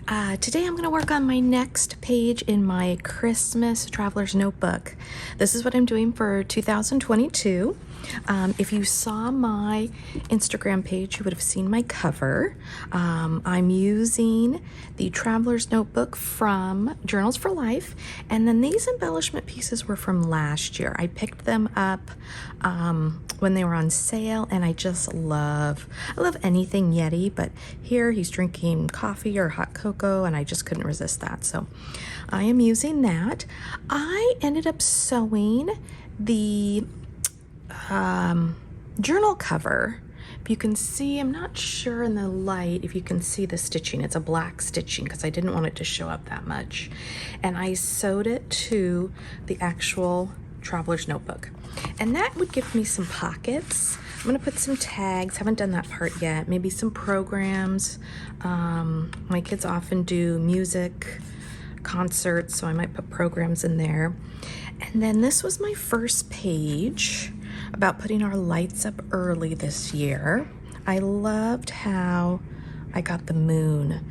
Today I'm going to work on my next page in my Christmas Traveler's Notebook. This is what I'm doing for 2022. If you saw my Instagram page, you would have seen my cover. I'm using the Traveler's Notebook from Journals for Life, and then these embellishment pieces were from last year. I picked them up when they were on sale, and I love anything Yeti, but here he's drinking coffee or hot cocoa, and I just couldn't resist that. So I am using that. I ended up sewing the journal cover. If you can see, I'm not sure in the light if you can see the stitching. It's a black stitching because I didn't want it to show up that much. And I sewed it to the actual Traveler's Notebook. And that would give me some pockets. I'm gonna put some tags, haven't done that part yet. Maybe some programs. My kids often do music, concerts, so I might put programs in there. And then this was my first page about putting our lights up early this year. I loved how I got the moon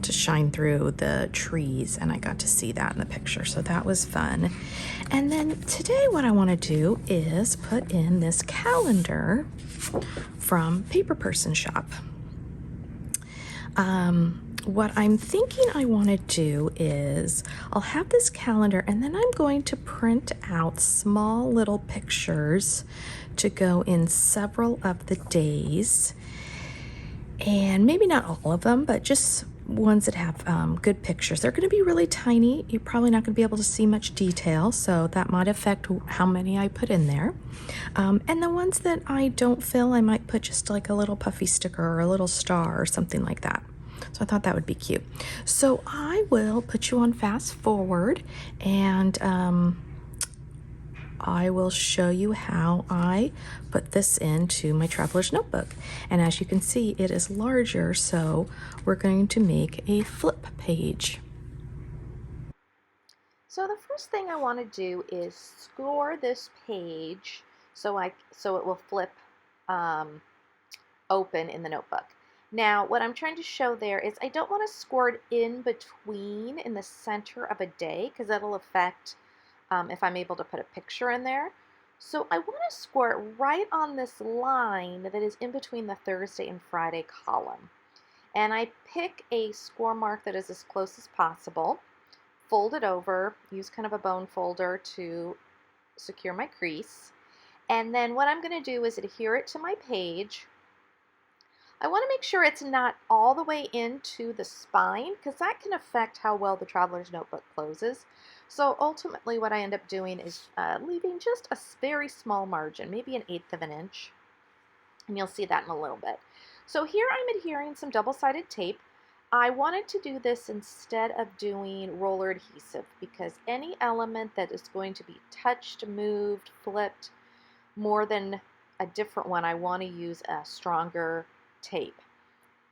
to shine through the trees, and I got to see that in the picture, so that was fun. And then today what I want to do is put in this calendar from Paper Person Shop. What I'm thinking I want to do is I'll have this calendar, and then I'm going to print out small little pictures to go in several of the days, and maybe not all of them, but just ones that have good pictures. They're going to be really tiny. You're probably not going to be able to see much detail, so that might affect how many I put in there. And the ones that I don't fill, I might put just like a little puffy sticker or a little star or something like that. So I thought that would be cute. So I will put you on fast forward, and I will show you how I put this into my Traveler's Notebook. And as you can see, it is larger, so we're going to make a flip page. So the first thing I want to do is score this page so it will flip open in the notebook. Now, what I'm trying to show there is I don't want to score it in between in the center of a day, because that'll affect if I'm able to put a picture in there. So I want to score it right on this line that is in between the Thursday and Friday column. And I pick a score mark that is as close as possible, fold it over, use kind of a bone folder to secure my crease. And then what I'm going to do is adhere it to my page. I want to make sure it's not all the way into the spine, because that can affect how well the Traveler's Notebook closes. So ultimately what I end up doing is leaving just a very small margin, maybe 1/8 of an inch, and you'll see that in a little bit. So here I'm adhering some double-sided tape. I wanted to do this instead of doing roller adhesive, because any element that is going to be touched, moved, flipped more than a different one, I want to use a stronger tape.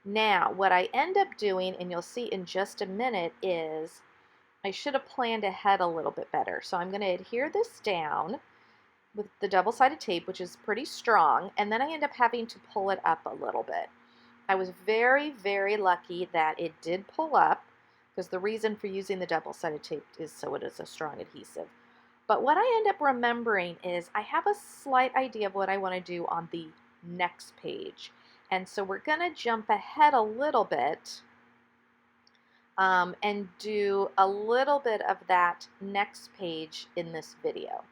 Now, what I end up doing, and you'll see in just a minute, is I should have planned ahead a little bit better. So I'm going to adhere this down with the double-sided tape, which is pretty strong, and then I end up having to pull it up a little bit. I was very, very lucky that it did pull up, because the reason for using the double-sided tape is so it is a strong adhesive. But what I end up remembering is I have a slight idea of what I want to do on the next page. And so we're going to jump ahead a little bit and do a little bit of that next page in this video.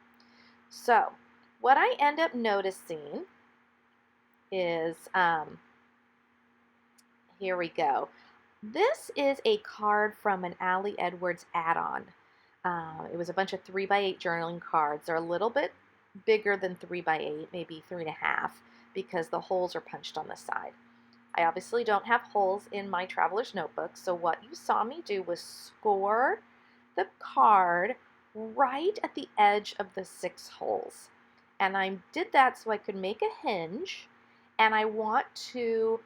So what I end up noticing is, here we go. This is a card from an Ali Edwards add-on. It was a bunch of 3x8 journaling cards. They're a little bit bigger than 3x8, maybe 3.5, because the holes are punched on the side. I obviously don't have holes in my Traveler's Notebook, so what you saw me do was score the card right at the edge of the 6 holes. And I did that so I could make a hinge, and I want to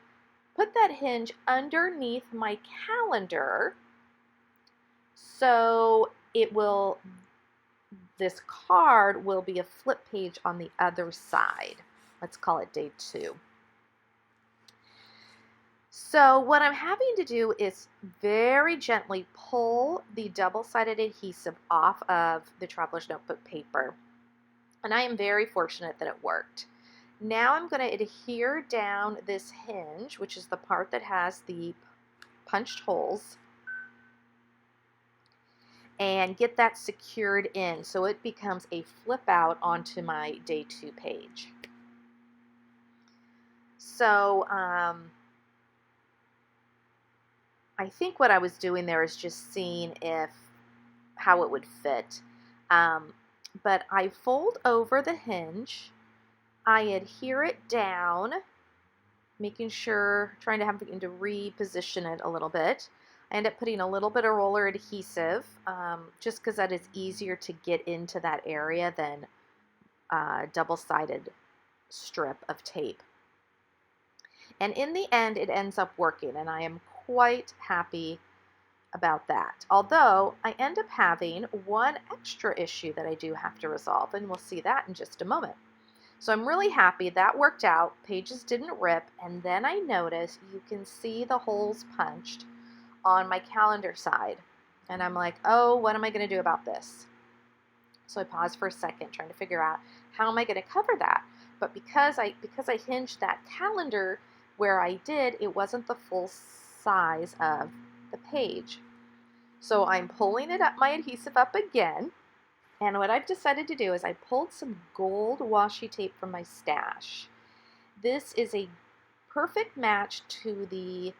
put that hinge underneath my calendar so this card will be a flip page on the other side. Let's call it day 2. So what I'm having to do is very gently pull the double-sided adhesive off of the Traveler's Notebook paper. And I am very fortunate that it worked. Now I'm going to adhere down this hinge, which is the part that has the punched holes, and get that secured in so it becomes a flip out onto my day 2 page. So I think what I was doing there is just seeing how it would fit. But I fold over the hinge, I adhere it down, making sure, trying to reposition it a little bit. I end up putting a little bit of roller adhesive, just because that is easier to get into that area than double-sided strip of tape. And in the end, it ends up working, and I am quite happy about that. Although I end up having one extra issue that I do have to resolve, and we'll see that in just a moment. So I'm really happy that worked out. Pages didn't rip, and then I noticed you can see the holes punched on my calendar side. And I'm like, oh, what am I going to do about this? So I paused for a second trying to figure out how am I going to cover that. But because I hinged that calendar where I did, it wasn't the full size of the page. So I'm pulling it up, my adhesive up again. And what I've decided to do is I pulled some gold washi tape from my stash. This is a perfect match to the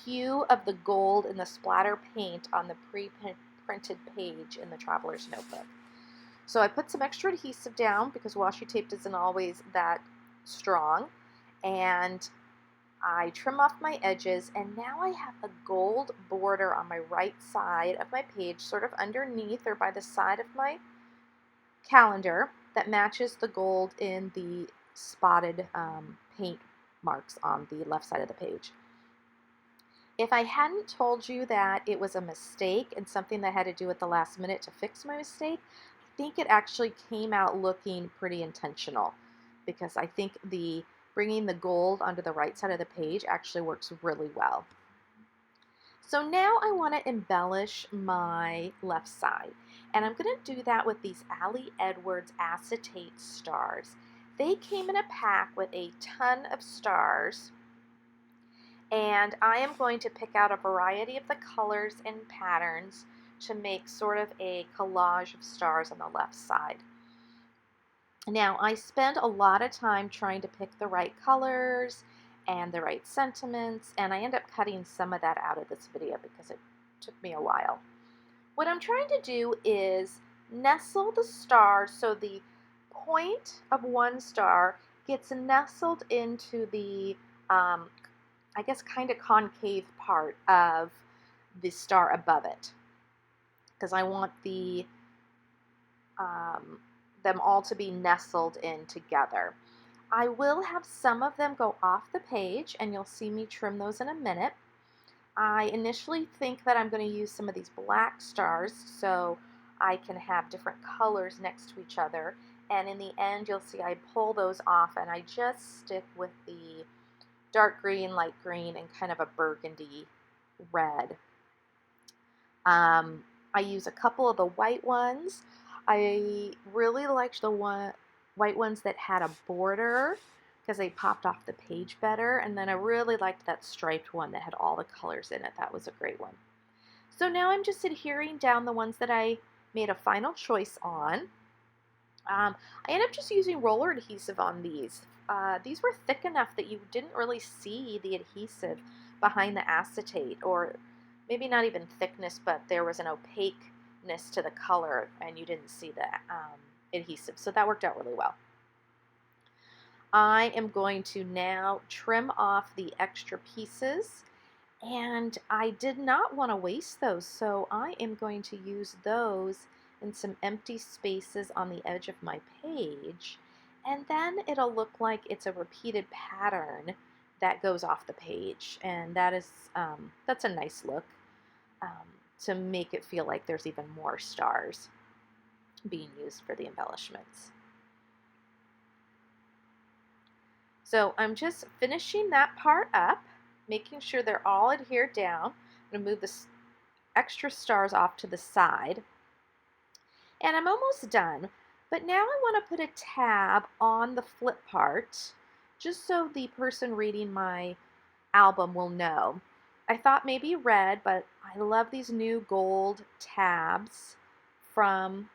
hue of the gold and the splatter paint on the pre-printed page in the Traveler's Notebook. So I put some extra adhesive down because washi tape isn't always that strong, and I trim off my edges, and now I have a gold border on my right side of my page, sort of underneath or by the side of my calendar, that matches the gold in the spotted paint marks on the left side of the page. If I hadn't told you that it was a mistake and something that I had to do at the last minute to fix my mistake, I think it actually came out looking pretty intentional, because I think bringing the gold onto the right side of the page actually works really well. So now I want to embellish my left side, and I'm going to do that with these Ali Edwards acetate stars. They came in a pack with a ton of stars, and I am going to pick out a variety of the colors and patterns to make sort of a collage of stars on the left side. Now, I spend a lot of time trying to pick the right colors and the right sentiments, and I end up cutting some of that out of this video because it took me a while. What I'm trying to do is nestle the stars so the point of one star gets nestled into the, I guess, kind of concave part of the star above it, because I want them all to be nestled in together. I will have some of them go off the page, and you'll see me trim those in a minute. I initially think that I'm going to use some of these black stars so I can have different colors next to each other, and in the end you'll see I pull those off and I just stick with the dark green, light green, and kind of a burgundy red. I use a couple of the white ones. I really liked the white ones that had a border because they popped off the page better, and then I really liked that striped one that had all the colors in it. That was a great one. So now I'm just adhering down the ones that I made a final choice on. I ended up just using roller adhesive on these. These were thick enough that you didn't really see the adhesive behind the acetate, or maybe not even thickness, but there was an opaqueness to the color and you didn't see the adhesive. So that worked out really well. I am going to now trim off the extra pieces, and I did not want to waste those, so I am going to use those in some empty spaces on the edge of my page, and then it'll look like it's a repeated pattern that goes off the page, and that's a nice look to make it feel like there's even more stars being used for the embellishments. So I'm just finishing that part up, making sure they're all adhered down. I'm going to move the extra stars off to the side. And I'm almost done. But now I want to put a tab on the flip part, just so the person reading my album will know. I thought maybe red, but I love these new gold tabs from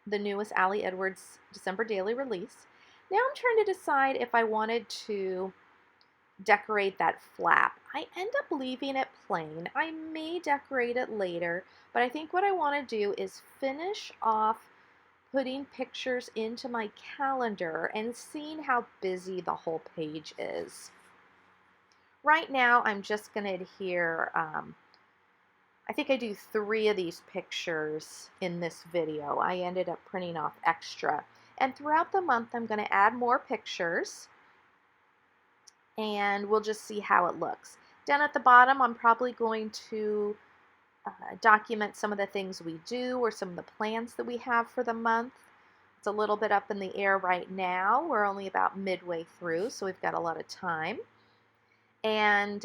the newest Ali Edwards December daily release. Now I'm trying to decide if I wanted to decorate that flap. I end up leaving it plain. I may decorate it later, but I think what I want to do is finish off putting pictures into my calendar and seeing how busy the whole page is. Right now, I'm just going to adhere, I think I do 3 of these pictures in this video. I ended up printing off extra. And throughout the month, I'm going to add more pictures, and we'll just see how it looks. Down at the bottom, I'm probably going to document some of the things we do or some of the plans that we have for the month. It's a little bit up in the air right now. We're only about midway through, so we've got a lot of time. And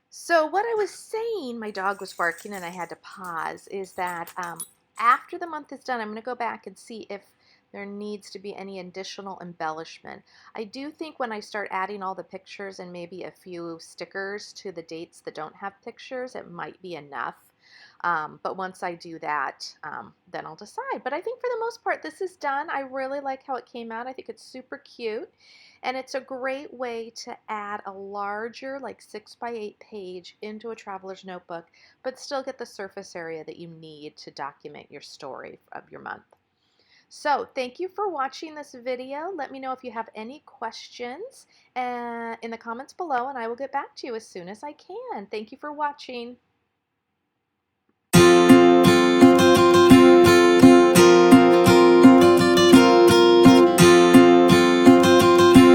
so what I was saying, my dog was barking and I had to pause, is that after the month is done, I'm going to go back and see if there needs to be any additional embellishment. I do think when I start adding all the pictures and maybe a few stickers to the dates that don't have pictures, it might be enough. But once I do that, then I'll decide. But I think for the most part, this is done. I really like how it came out. I think it's super cute. And it's a great way to add a larger, like 6x8 page into a traveler's notebook, but still get the surface area that you need to document your story of your month. So thank you for watching this video. Let me know if you have any questions in the comments below, and I will get back to you as soon as I can. Thank you for watching.